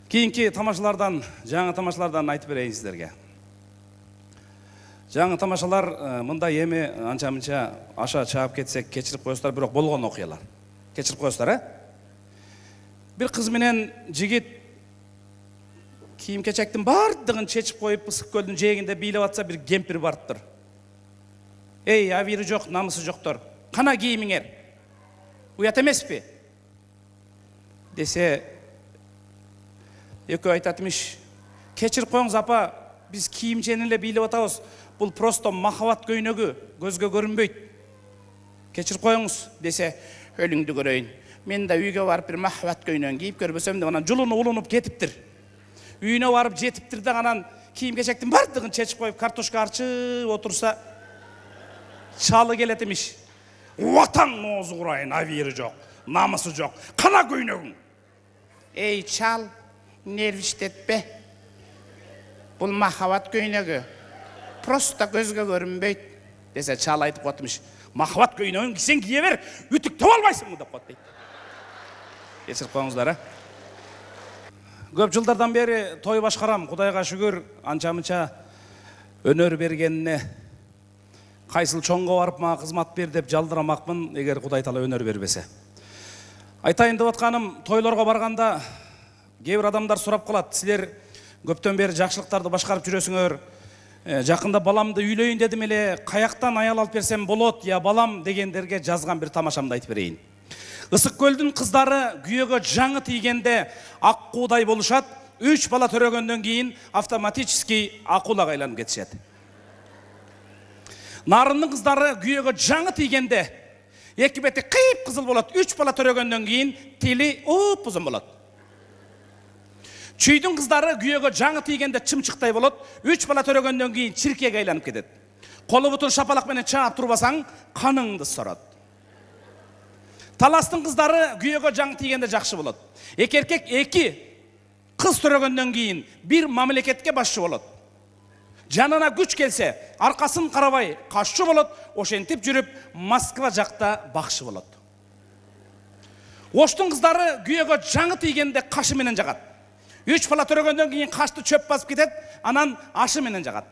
Кийинки тамашалардан, жаңы тамашалардан айтып берейин сиздерге. Жаңы тамашалар мында эми анча-мынча аша чаап кетсек кечирип коесуздар, бирок болгон окуялар. Кечирип коесуздар, Бир кыз менен жигит кийим-кечектин бардыгын чечип коюп, ысык көлдүн жээгинде бийлеп атса, бир кемпир барыптыр. Эй, авири жок, намысы жоктор, кана кийимиңер? Уят эмеспи? Десе, экөө айтат имиш, кечирип коюңуз апа, биз кийимчени эле бийлеп атабыз. Бул просто махабат көйнөгү, көзгө көрүнбөйт. Кечирип коюңуз десе, өлүңдү көрөйүн. Мен да үйгө барып бир махабат көйнөгүн кийип көрбөсөм деп анан улунуп кетиптир. Үйүнө барып жетиптир да анан кийим-кечектин бардыгын чечип коюп, картошка арчып отурса, чалы келет имиш. Ватан оозу курайын, авири жок, намысы жок, кана көйнөгүң? Эй, чал, нервиштетпе. Бул махабат көйнөгү. Просто көзгө көрүнбөйт. Десе, чал айтып коетмиш. Махабат көйнөгүн кийсең кие бер, үтүктөп албайсыңбы деп коет дейт. Кечирип коюңуздар, Көп жылдардан бери той башкарам, Кудайга шүгүр, анча-мынча өнөр бергенине. Кайсыл чоңго барып мага кызмат бер деп жалдырамакмын, эгер Кудай таала өнөр бербесе. Айтайын деп атканым, тойлорго барганда кээ бир адамдар сурап калат, силер көптөн бери жакшылыктарды башкарып жүрөсүңөр. Жакында баламды үйлөйүн дедим эле, каяктан аял алып берсем болот, я балам дегендерге жазган бир тамашамды айтып берейин. Ысык көлдүн кыздары күйөөгө жаңы тийгенде аккуудай болушат, 3 бала төрөгөндөн кийин автоматически акулага айланып кетишет. Нарындын кыздары күйөөгө жаңы тийгенде эки бети кыйып-кызыл болот, 3 бала төрөгөндөн кийин тили узун болот. Чүйдүн кыздары күйөөгө жаңы тийгенде чымчыктай болот, 3 бала төрөгөндөн кийин чиркеге айланып кетет. Колу бутун шапалак менен чаап турбасаң, каныңды сорот. Таластын кыздары күйөөгө жаңы тийгенде жакшы болот. Эки эркек эки кыз төрөгөндөн кийин бир мамлекетке башчы болот. Жанына күч келсе, аркасын карабай кашчы болот, ошентип жүрүп Москва жакта бакшы болот. Оштун кыздары күйөөгө жаңы тийгенде кашы менен жагат. 3 бала төрөгөндөн кийин кашты чөп басып кетет, анан ашы менен жагат.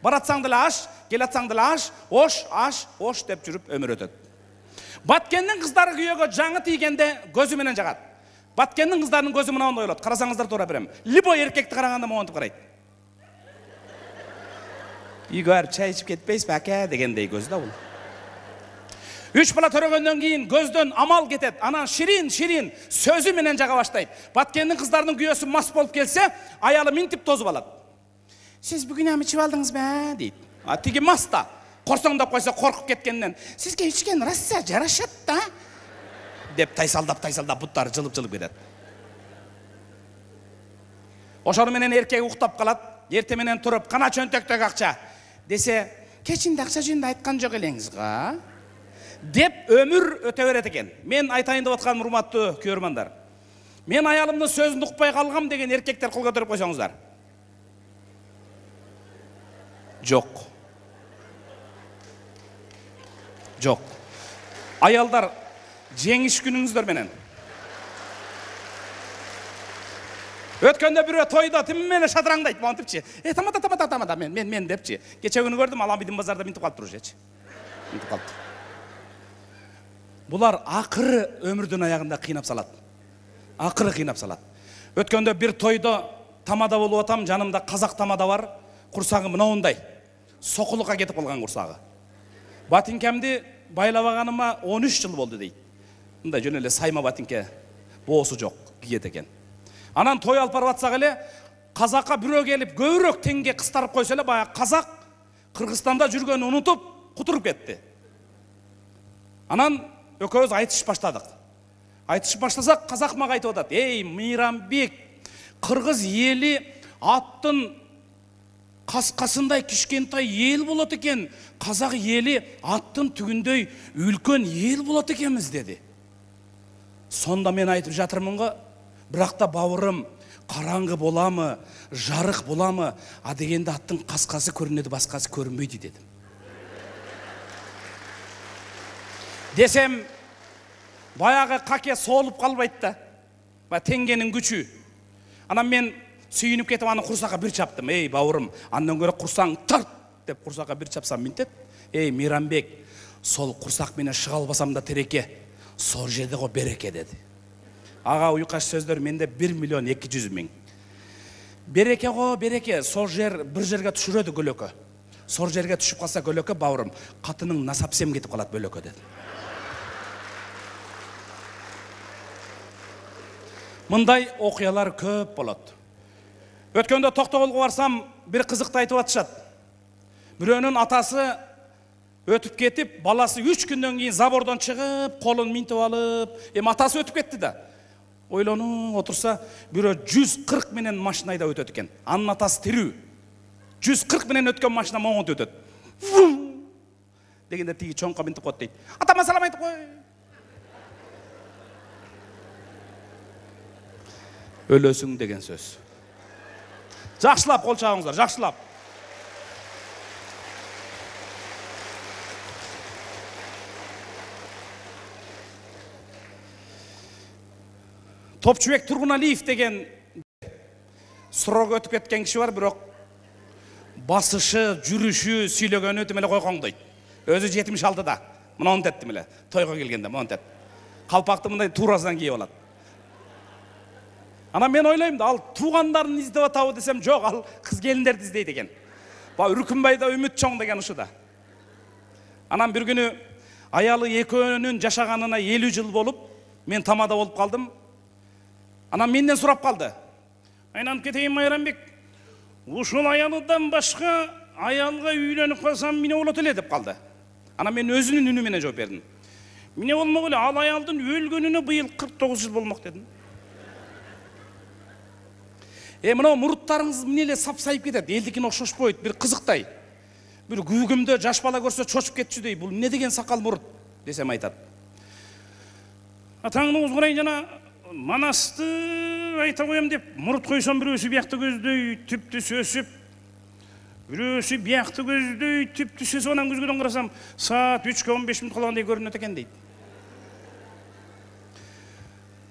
Баратсаң деле аш, келатсаң деле аш, ош деп жүрүп өмүр өтөт. Баткендин кыздары күйөөгө жаңы тийгенде көзү менен жагат. Баткендин кыздарынын көзү мына ондой болот. Карасаңыздар туура берем. Любой эркекти караганда монтип карайт. Үйгө барып чай ичип кетпейсизби, ака дегендей көзү да бул. 3 бала төрөгөндөн кийин көздөн амал кетет. Анан ширин сөзү менен жага баштайт. Баткендин кыздарынын күйөөсү мас болуп келсе, аялы минтип тозуп алат. Сиз бүгүн эми ичип алдыңызбы дейт. Тиги маста. Корсоңдоп койсо коркуп кеткенден, сизге ичкен раса жарашат да деп тайсалдап буттары жылып кетет. Ошону менен эркек уктап калат, эрте менен туруп, кана чөнтөктөгү акча десе, кечинде акча жөнүндө айткан жок элеңиз го деп өмүр өтө берет экен. Мен айтайын деп атканым, урматтуу көрөрмандар, мен аялымдын сөзүн укпай калгам деген эркектер кол көтөрүп койсоңуздар. Жок. Аялдар, жеңиш күнүңүздөр менен. Өткөндө бирөө тойдо тим менен шатыраңдайт, монтипчи. Тамада, мен депчи. Кече күнү көрдүм, Аламбидин базарда минтип калып турушечи. Минтип калып. Булар акыры өмүрдүн аягында кыйнап салат. Өткөндө бир тойдо тамада болуп атам, жанымда казак тамада бар. Курсагы мынауындай. Сокулукка кетип калган курсагы. Батинкемди байлабаганыма 13 жыл болду дейт. Мындай жөн эле сайма батинке боосу жок, киет экен. Анан той алып барып атсак эле, казакка бирөө келип көбүрөөк теңге кыстарып койсо эле, баягы казак Кыргызстанда жүргөнүн унутуп, кутуруп кетти. Анан экөөбүз айтышып баштадык. Айтышып баштасак, казак мага айтып атат: "Эй, Мейрамбек, кыргыз эли аттын каскасындай кичкентай ел болот экен, казак эли аттын түгүндөй үлкөн ел болот экенбиз" деди. Сонда мен айтып жатырмын го, бирок да бауырым, караңгы боламы, жарык боламы, а дегенде аттын каскасы көрүнөдү, башкасы көрүнбөйдү дедим. Десем, баягы каке соолуп калбайт да. Теңгенин күчү. Анан мен сүйүнүп кетип аны курсакка бир чаптым. Эй бауырым, андан көрө курсаң тарт деп курсакка бир чапсам минтет. Эй Мейрамбек, сол курсак менен шыга албасам да тереке, сол жерде го береке деди. Ага уйкаш сөздөр менде 1.200.000. Береке го береке, сол жер бир жерге түшүрөдү көлөкө. Сол жерге түшүп калса көлөкө бауырым, катының насапсем кетип калат бөлөкө деди. Мындай окуялар көп болот. Өткөндө Токтогулга барсам, бир кызыкты айтып атышат. Бирөөнүн атасы өтүп кетип, баласы 3 күндөн кийин забордон чыгып, колун минтип алып, атасы өтүп кетти да. Ойлонуп отурса, бирөө 140 менен машина айдап өтөт экен. Анын атасы тирүү. 140 менен өткөн машина моңонтуп өтөт. Дегенде тиги чоңко минтип коет дейт. Атама салам айтып кой. Өлөсүң деген сөз. Жакшылап кол чабыңыздар, жакшылап. Топчубек Тургуналиев деген суроо өтүп кеткен киши бар, бирок басышы, жүрүшү, сүйлөгөнү өтүп эле койгон дейт. Өзү 76-да. Мына онтеттим эле. Тойго келгенде монтет. Калпакты мындай туурасынан кийип алат. Ана мен ойлойм да, ал туугандарын издеп атабы десем, жок, ал кыз келиндерди издейт экен. Ба Үркүнбайда үмүт чоң деген ушуда. Анан бир күнү аялы экөөнүн жашаганына 50 жыл болуп, мен тамада болуп калдым. Анан менден сурап калды. Айнанып кетейин Майрамбек, ушул аялыдан башка аялга үйлөнүп калсам эмне болот эле деп калды. Анан мен өзүнүн үнү менен жооп бердим. Эмне болмок эле, ал аялдын өлгөнүнө быйыл 49 жыл болмок дедим. Мына муруттарыңыз эмне эле сапсайып кетет, элдикине окшошпойт, бир кызыктай. Бир күүгүмдө жаш бала көрсө чочуп кетчүдөй, бул эмне деген сакал мурут десем айтат. Атаңды узгурайын жана Манасты айта коем деп мурут койсом, бирөөсү биякты көздөй түп-түз өсүп, бирөөсү биякты көздөй түп-түз өсүп, анан көзгөдөн карасам, саат 3-кө 15 мүнөт калгандай көрүнөт экен дейт.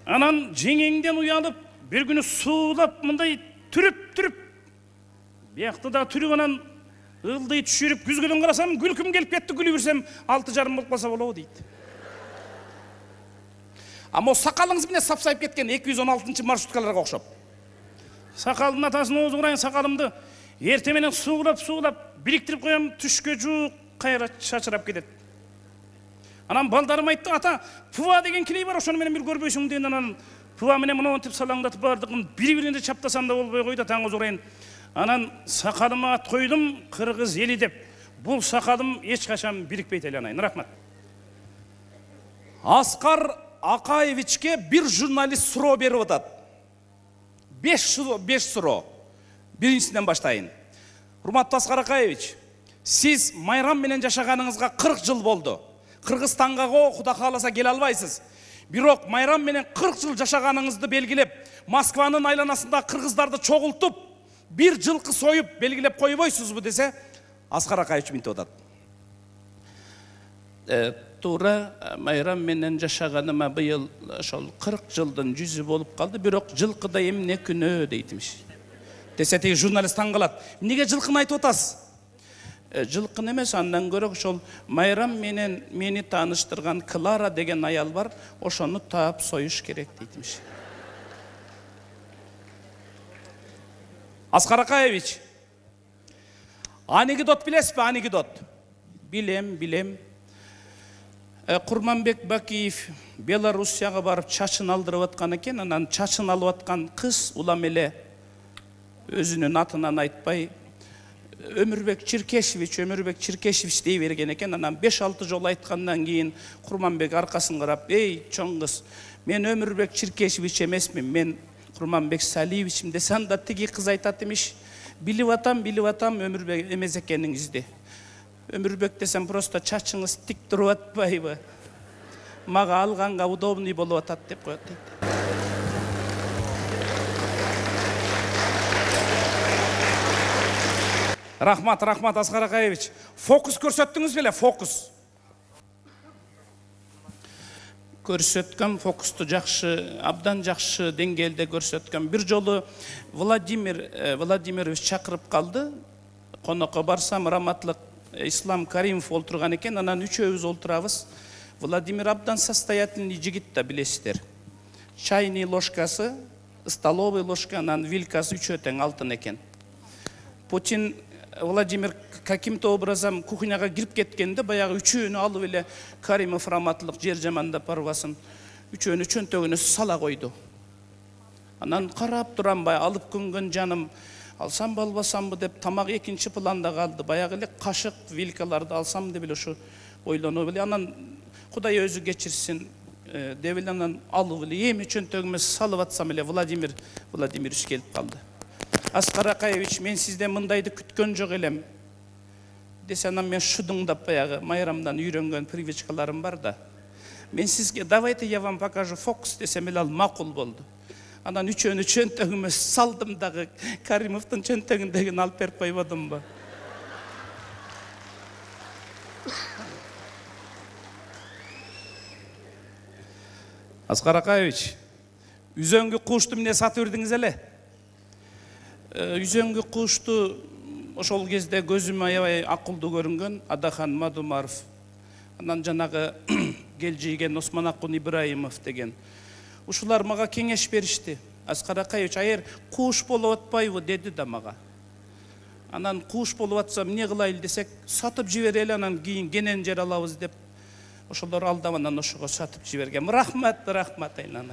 Анан жеңеңден уялып, бир күнү суулап мындай түрүп, биякты да түрүп, анан ылдый түшүрүп, көзгөдөн карасам, күлкүм келип кетти, күлүп жүрсем, 6,5 болуп калса болобу дейт. Ама сакалыңыз менен сапсайып кеткен 216 маршруткаларга окшоп. Сакалдын атасын озгурайын, сакалымды эрте менен суулап, бириктирип коем, түшкө жуук кайра чачырап кетет. Анан балдарым айтты, ата, пуа деген килей бар, ошону менен бир көрбөйсүң деген. Анан пуа менен монтип салаңдатып бардыгын бири-бирине чаптасам да болбой койду, таң озгурайын. Анан сакалыма ат койдум, кыргыз эли деп. Бул сакалым эч качан бирикпейт эле анайын. Рахмат. Аскар Акаевичке бир журналист суроо берип атат. 5 суроо. Биринчисинен баштайын. Урматтуу Аскар Акаевич, сиз Майрам менен жашаганыңызга 40 жыл болду. Кыргызстанга Куда кааласа келе албайсыз. Бирок Майрам менен 40 жыл жашаганыңызды белгилеп, Москванын айланасында кыргыздарды чогултуп, бир жылкы союп белгилеп койбойсузбу десе, Аскар Акаевич минтип атат. Туура, Майрам менен жашаганыма быйыл ошол 40 жылдын 100 болуп калды, бирок жылкыда эмне күнөө дейтимиш. Десе теги журналист таң калат. Эмнеге жылкыны айтып атасыз? Жылкын эмес, андан көрө ошол Майрам менен мени тааныштырган Клара деген аял бар, ошону таап союш керек дейтимиш. Аскар Акаевич, анекдот билесизби, анекдот? Билем. Курманбек Бакиев Белоруссияга барып чачын алдырып аткан экен, анан чачын алып аткан кыз улам эле өзүнүн атынан айтпай Өмүрбек Чиркешевич дей берген экен. Анан 5-6 жол айткандан кийин Курманбек аркасын карап, эй чоң кыз, мен Өмүрбек Чиркешевич эмесмин, мен Курманбек Салиевичим десе, анда тиги кыз айтат эмиш, билип атам, Өмүрбек эмес экениңизди. Өмүрбек десем, просто чачыңыз тик туруп атпайбы? Мага алганга удобный болуп атат деп коет дейт. Рахмат, Аскар Акаевич. Фокус көрсөттүңүз беле, фокус. көрсөткөн, фокусту жакшы, абдан жакшы деңгээлде көрсөткөн. Бир жолу Владимирович чакырып калды. Конокко барсам, раматлык Ислам Каримов олтурган экен, анан үчөөбүз олтурабыз. Владимир абдан состоятельный жигит да, билесиздер. Чайный ложкасы, столовый ложка, анан вилкасы үчөө тең алтын экен. Путин Владимир каким-то образом кухняга кирип кеткенде баягы үчөөнү алып эле Каримов раматлык жер жаманда парвасын үчөөнү чөнтөгүнө сала койду. Анан карап турам, баягы алып көнгөн жаным, алсамбы албасамбы деп тамак экинчи планда калды. Баягы эле кашык, вилкаларды алсам деп эле ушу ойлонуп эле, анан Кудай өзү кечирсин деп эле анан алып эле эми чөнтөгүмө салып атсам эле Владимирович келип калды. Аскар Акаевич, мен сизден мындайды күткөн жок элем. Десе, анан мен шудуңдап баягы майрамдан үйрөнгөн привычкаларым бар да. Мен сизге давайте я вам покажу фокус десем эле ал макул болду. Анан үчөөнү чөнтөгүмө салдым дагы Каримовдун чөнтөгүндөгүн алып берип койбодумбу? Аскар Акаевич, үзөңгү кушту эмне сатып бердиңиз эле? Үзөңгү кушту ошол кезде көзүмө аябай акылдуу көрүнгөн Адахан Мадумаров, анан жанагы келжийген Осмонакун Ибраимов деген. Ушулар мага кеңеш беришти. Аскар Акаевич, айыр куш болуп атпайбы деди да мага. Анан куш болуп атса эмне кылайлы десек, сатып жиберели, анан кийин кенен жер алабыз деп. Ошолор алдап анан ошого сатып жиберген. Рахмат, айнан.